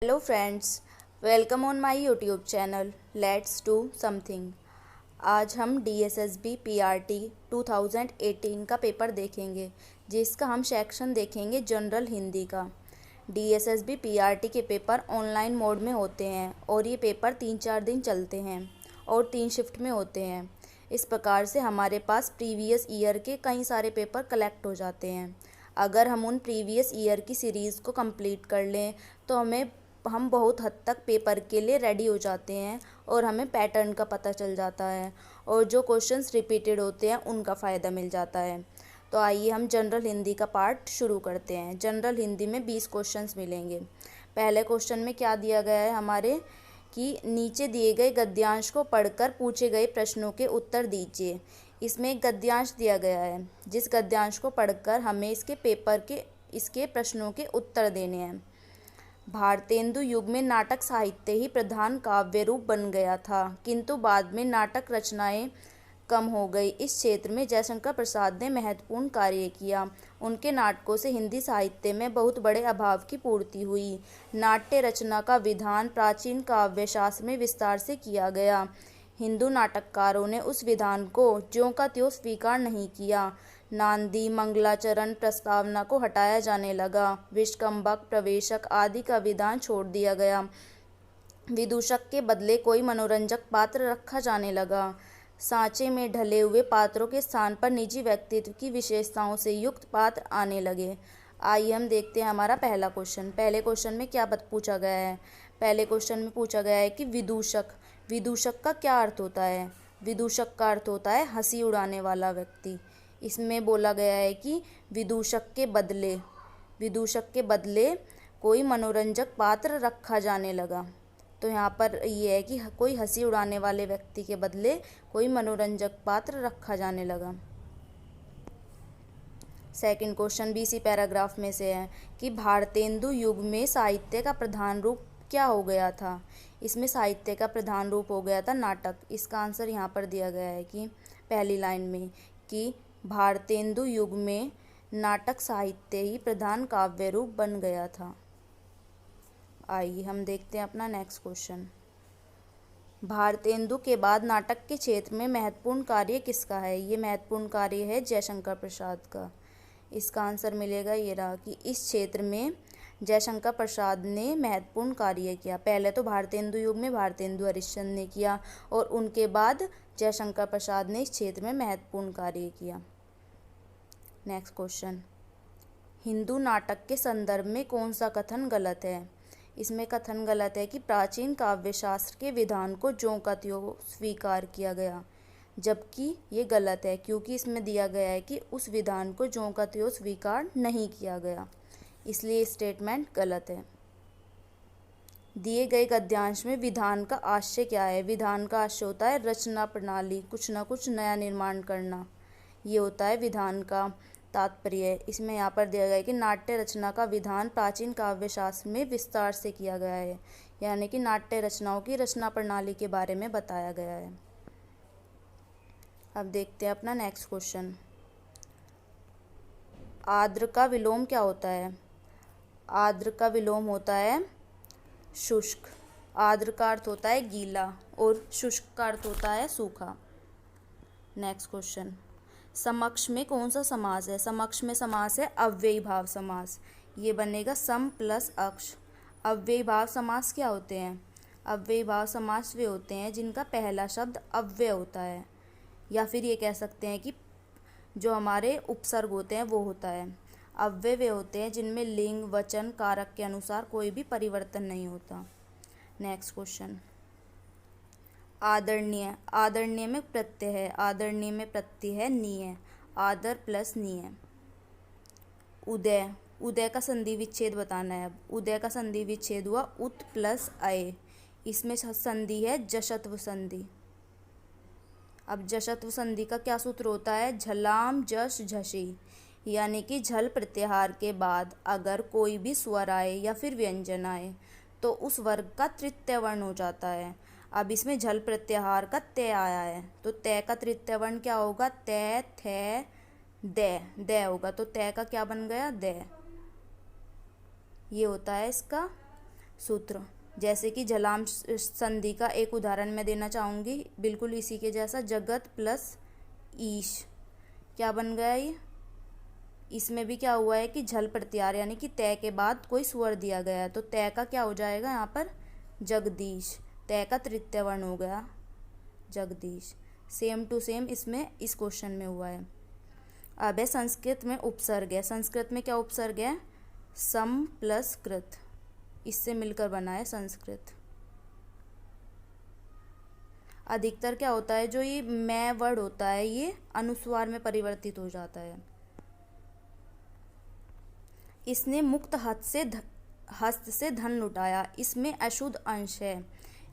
Hello friends, welcome on my YouTube channel let's do something. आज हम DSSB PRT 2018 का paper देखेंगे, जिसका हम सेक्शन देखेंगे जनरल हिंदी का। डीएसएसबी पीआरटी के पेपर ऑनलाइन मोड में होते हैं और ये पेपर 3-4 दिन चलते हैं और 3 शिफ्ट में होते हैं। इस प्रकार से हमारे पास प्रीवियस ईयर के कई सारे पेपर कलेक्ट हो जाते हैं। अगर हम उन प्रीवियस ईयर की सीरीज़ को कंप्लीट कर लें तो हम बहुत हद तक पेपर के लिए रेडी हो जाते हैं और हमें पैटर्न का पता चल जाता है और जो क्वेश्चंस रिपीटेड होते हैं उनका फ़ायदा मिल जाता है। तो आइए हम जनरल हिंदी का पार्ट शुरू करते हैं। जनरल हिंदी में 20 क्वेश्चंस मिलेंगे। पहले क्वेश्चन में क्या दिया गया है हमारे कि नीचे दिए गए गद्यांश को पढ़कर पूछे गए प्रश्नों के उत्तर दीजिए। इसमें एक गद्यांश दिया गया है, जिस गद्यांश को पढ़कर हमें इसके प्रश्नों के उत्तर देने हैं। भारतेंदु युग में नाटक साहित्य ही प्रधान काव्य रूप बन गया था, किंतु बाद में नाटक रचनाएं कम हो गई। इस क्षेत्र में जयशंकर प्रसाद ने महत्वपूर्ण कार्य किया। उनके नाटकों से हिंदी साहित्य में बहुत बड़े अभाव की पूर्ति हुई। नाट्य रचना का विधान प्राचीन काव्य शास्त्र में विस्तार से किया गया। हिंदू नाटककारों ने उस विधान को ज्यों का त्यों स्वीकार नहीं किया। नांदी, मंगलाचरण, प्रस्तावना को हटाया जाने लगा। विष्कंभक, प्रवेशक आदि का विधान छोड़ दिया गया। विदूषक के बदले कोई मनोरंजक पात्र रखा जाने लगा। सांचे में ढले हुए पात्रों के स्थान पर निजी व्यक्तित्व की विशेषताओं से युक्त पात्र आने लगे। आइए हम देखते हैं हमारा पहला क्वेश्चन। पहले क्वेश्चन में क्या पूछा गया है? पहले क्वेश्चन में पूछा गया है कि विदूषक का क्या अर्थ होता है? विदूषक का अर्थ होता है हंसी उड़ाने वाला व्यक्ति। इसमें बोला गया है कि विदूषक के बदले कोई मनोरंजक पात्र रखा जाने लगा। तो यहाँ पर ये है कि कोई हंसी उड़ाने वाले व्यक्ति के बदले कोई मनोरंजक पात्र रखा जाने लगा। सेकंड क्वेश्चन भी इसी पैराग्राफ में से है कि भारतेंदु युग में साहित्य का प्रधान रूप क्या हो गया था? इसमें साहित्य का प्रधान रूप हो गया था नाटक। इसका आंसर यहाँ पर दिया गया है कि पहली लाइन में कि भारतेंदु युग में नाटक साहित्य ही प्रधान काव्य रूप बन गया था। आइए हम देखते हैं अपना नेक्स्ट क्वेश्चन। भारतेंदु के बाद नाटक के क्षेत्र में महत्वपूर्ण कार्य किसका है? ये महत्वपूर्ण कार्य है जयशंकर प्रसाद का। इसका आंसर मिलेगा ये रहा कि इस क्षेत्र में जयशंकर प्रसाद ने महत्वपूर्ण कार्य किया। पहले तो भारतेंदु युग में भारतेंदु हरिश्चंद्र ने किया और उनके बाद जयशंकर प्रसाद ने इस क्षेत्र में महत्वपूर्ण कार्य किया। नेक्स्ट क्वेश्चन, हिंदू नाटक के संदर्भ में कौन सा कथन गलत है? इसमें कथन गलत है कि प्राचीन काव्य शास्त्र के विधान को ज्यों का त्यों स्वीकार किया गया, जबकि ये गलत है क्योंकि इसमें दिया गया है कि उस विधान को ज्यों का त्यों स्वीकार नहीं किया गया, इसलिए स्टेटमेंट गलत है। दिए गए गद्यांश में विधान का आशय क्या है? विधान का आशय होता है रचना प्रणाली, कुछ ना कुछ नया निर्माण करना, ये होता है विधान का तात्पर्य। इसमें यहाँ पर दिया गया है कि नाट्य रचना का विधान प्राचीन काव्य शास्त्र में विस्तार से किया गया है, यानी कि नाट्य रचनाओं की रचना प्रणाली के बारे में बताया गया है। अब देखते हैं अपना नेक्स्ट क्वेश्चन। आर्द्र का विलोम क्या होता है? आर्द्र का विलोम होता है शुष्क। आर्द्र का अर्थ होता है गीला और शुष्क का अर्थ होता है सूखा। नेक्स्ट क्वेश्चन, समक्ष में कौन सा समास है? समक्ष में समास है अव्ययी भाव समास। ये बनेगा सम प्लस अक्ष। अव्ययी भाव समास क्या होते हैं? अव्ययी भाव समास वे होते हैं जिनका पहला शब्द अव्यय होता है, या फिर ये कह सकते हैं कि जो हमारे उपसर्ग होते हैं वो होता है। अव्यय वे होते हैं जिनमें लिंग, वचन, कारक के अनुसार कोई भी परिवर्तन नहीं होता। नेक्स्ट क्वेश्चन, आदरणीय। आदरणीय में प्रत्यय है, आदरणीय में प्रत्यय है नीय। आदर प्लस नीय। उदय, उदय का संधि विच्छेद बताना है। अब उदय का संधि विच्छेद हुआ उत प्लस अय। इसमें संधि है जशत्व संधि। अब जशत्व संधि का क्या सूत्र होता है? झलाम जश झशी, यानी कि झल प्रत्याहार के बाद अगर कोई भी स्वर आए या फिर व्यंजन आए तो उस वर्ग का तृतीय वर्ण हो जाता है। अब इसमें झल प्रत्याहार का तय आया है तो तय का तृतीय वर्ण क्या होगा? तय, थे, दे होगा। तो तय का क्या बन गया? दे। ये होता है इसका सूत्र, जैसे कि झलाम संधि का एक उदाहरण मैं देना चाहूँगी, बिल्कुल इसी के जैसा, जगत प्लस ईश, क्या बन गया ये। इसमें भी क्या हुआ है कि झल प्रत्यार यानी कि तय के बाद कोई स्वर दिया गया है, तो तय का क्या हो जाएगा यहाँ पर, जगदीश। तय का तृतीय वर्ण हो गया जगदीश। सेम टू सेम इसमें इस क्वेश्चन में हुआ है। अब है संस्कृत में उपसर्ग है। संस्कृत में क्या उपसर्ग है, सम प्लस कृत, इससे मिलकर बना है संस्कृत। अधिकतर क्या होता है, जो ये मैं वर्ड होता है ये अनुस्वार में परिवर्तित हो जाता है। इसने मुक्त हस्त से धन लुटाया, इसमें अशुद्ध अंश है।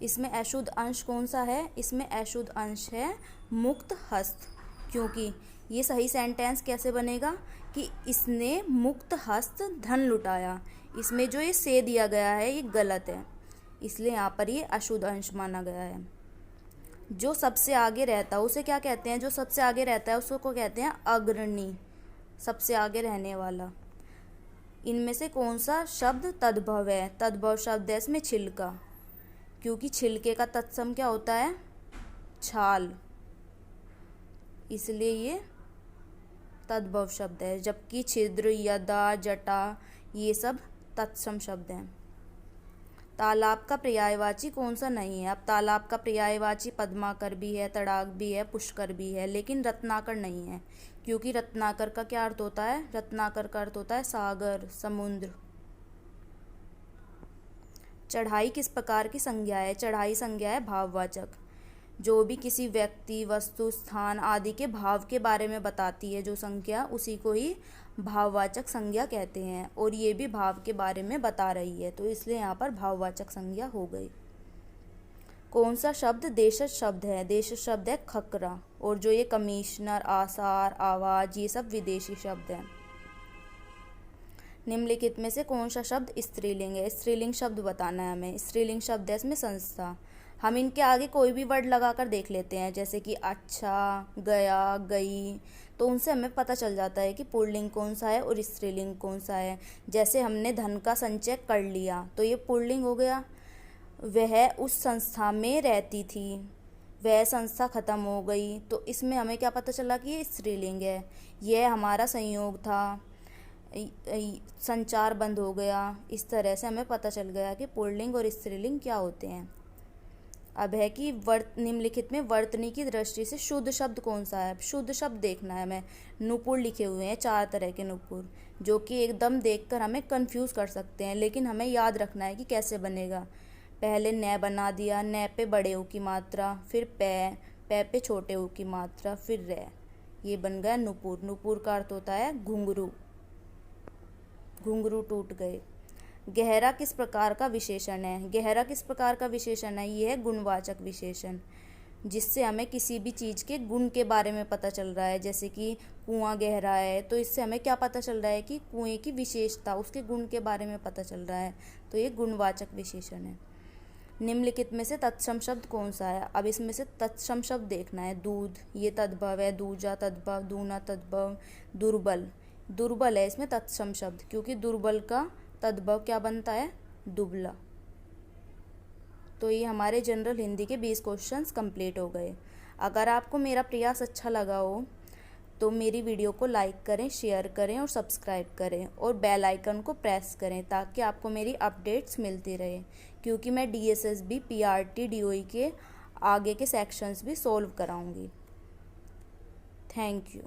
इसमें अशुद्ध अंश कौन सा है, इसमें अशुद्ध अंश है मुक्त हस्त, क्योंकि ये सही सेंटेंस कैसे बनेगा कि इसने मुक्त हस्त धन लुटाया। इसमें जो ये से दिया गया है ये गलत है, इसलिए यहाँ पर ये अशुद्ध अंश माना गया है। जो सबसे आगे रहता है उसे क्या कहते हैं, जो सबसे आगे रहता है उसको कहते हैं अग्रणी, सबसे आगे रहने वाला। इनमें से कौन सा शब्द तद्भव है, तद्भव शब्द है इसमें छिलका, क्योंकि छिलके का तत्सम क्या होता है, छाल, इसलिए ये तद्भव शब्द है। जबकि छिद्र, यदा, जटा ये सब तत्सम शब्द हैं। तालाब का पर्यायवाची कौन सा नहीं है, अब तालाब का पर्यायवाची पद्माकर भी है, तड़ाक भी है, पुष्कर भी है, लेकिन रत्नाकर नहीं है, क्योंकि रत्नाकर का क्या अर्थ होता है, रत्नाकर का अर्थ होता है सागर, समुद्र। चढ़ाई किस प्रकार की संज्ञा है, चढ़ाई संज्ञा है भाववाचक, जो भी किसी व्यक्ति, वस्तु, स्थान आदि के भाव के बारे में बताती है जो संज्ञा, उसी को ही भाववाचक संज्ञा कहते हैं, और ये भी भाव के बारे में बता रही है, तो इसलिए यहाँ पर भाववाचक संज्ञा हो गई। कौन सा शब्द देशज शब्द है, देशज शब्द है खकरा, और जो ये कमिश्नर, आसार, आवाज ये सब विदेशी शब्द हैं। निम्नलिखित में से कौन सा शब्द स्त्रीलिंग है, स्त्रीलिंग शब्द बताना है हमें। स्त्रीलिंग शब्द है इसमें संस्था। हम इनके आगे कोई भी वर्ड लगाकर देख लेते हैं, जैसे कि अच्छा, गया, गई, तो उनसे हमें पता चल जाता है कि पुल्लिंग कौन सा है और स्त्रीलिंग कौन सा है। जैसे हमने धन का संचय कर लिया, तो ये पुल्लिंग हो गया। वह उस संस्था में रहती थी, वह संस्था खत्म हो गई, तो इसमें हमें क्या पता चला कि ये स्त्रीलिंग है। यह हमारा संयोग था, संचार बंद हो गया। इस तरह से हमें पता चल गया कि पुल्लिंग और स्त्रीलिंग क्या होते हैं। अब है कि निम्नलिखित में वर्तनी की दृष्टि से शुद्ध शब्द कौन सा है। शुद्ध शब्द देखना है हमें। नुपुर लिखे हुए हैं 4 तरह के नुपुर, जो कि एकदम देखकर हमें कंफ्यूज कर सकते हैं, लेकिन हमें याद रखना है कि कैसे बनेगा। पहले न बना दिया, न पे बड़े ऊ की मात्रा, फिर पे पे छोटे ऊ की मात्रा, फिर रे, ये बन गया नुपुर। नुपुर का अर्थ होता है घुंघरू, घुंघरू टूट गए। गहरा किस प्रकार का विशेषण है, गहरा किस प्रकार का विशेषण है, ये है गुणवाचक विशेषण, जिससे हमें किसी भी चीज़ के गुण के बारे में पता चल रहा है। जैसे कि कुआं गहरा है, तो इससे हमें क्या पता चल रहा है कि कुएं की विशेषता, उसके गुण के बारे में पता चल रहा है, तो ये गुणवाचक विशेषण है। निम्नलिखित में से तत्सम शब्द कौन सा है, अब इसमें से तत्सम शब्द देखना है। दूध, ये तद्भव है, दूजा तद्भव, दूना तद्भव। दुर्बल, दुर्बल है इसमें तत्सम शब्द, क्योंकि दुर्बल का तद्भव क्या बनता है, दुबला। तो ये हमारे जनरल हिंदी के 20 क्वेश्चंस कंप्लीट हो गए। अगर आपको मेरा प्रयास अच्छा लगा हो तो मेरी वीडियो को लाइक करें, शेयर करें और सब्सक्राइब करें, और बेल आइकन को प्रेस करें, ताकि आपको मेरी अपडेट्स मिलती रहे, क्योंकि मैं DSSB, PRT, DOE के आगे के सेक्शंस भी सॉल्व कराऊंगी। Thank you.